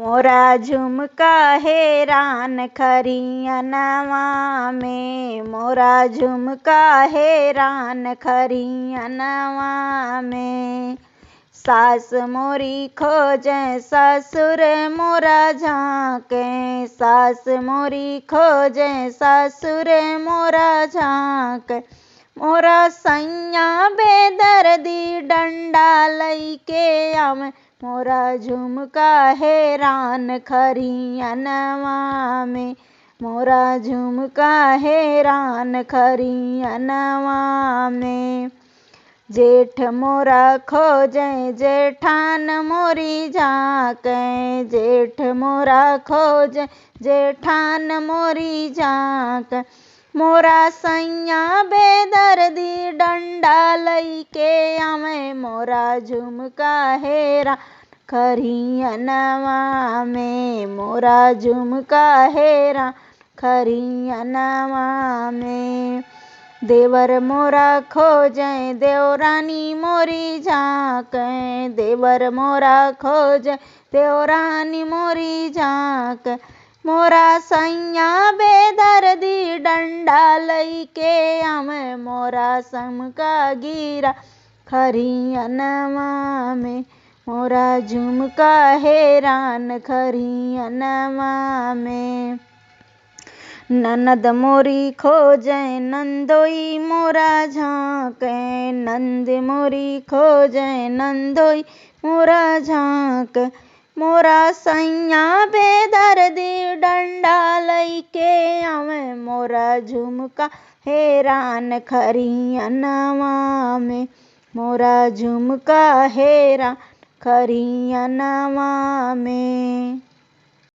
मोरा झुमका हैरान खरियनवा में, मोरा झुमका हैरान खरियनवा में। सास मोरी खोजे ससुर मोरा झांके, सास मोरी खोजे ससुर मोरा झांके। मोरा सैया बेदर्दी डंडा लईके आवे, मोरा झुमका हैरान खरियनवा में, मोरा झुमका हैरान खरियनवा में। जेठ मोरा खोजे जेठान मोरी झांके, जेठ मोरा खोजे जेठान मोरी झांके। मोरा सैया बेदर्दी डंडा लईके आवे, मोरा झुमका हैरान खरियनवा में, मोरा झुमका हैरान खरियनवा में। देवर मोरा खोजे देवरानी मोरी झांके, देवर मोरा खोजे देवरानी मोरी झांके। मोरा सैया बेदर्दी डंडा लईके आवे, मोरा समका गिरा खरियनवा में, मोरा झुमका हैरान खरियनवा में। ननद मोरी खोजे नंदोई मोरा झांके, नंद मोरी खोजे नंदोई मोरा झांके। मोरा सैया बेदर्दी डंडा लईके आवे, मोरा झुमका हैरान खरियनवा में, मोरा झुमका हैरान खरियनवा में।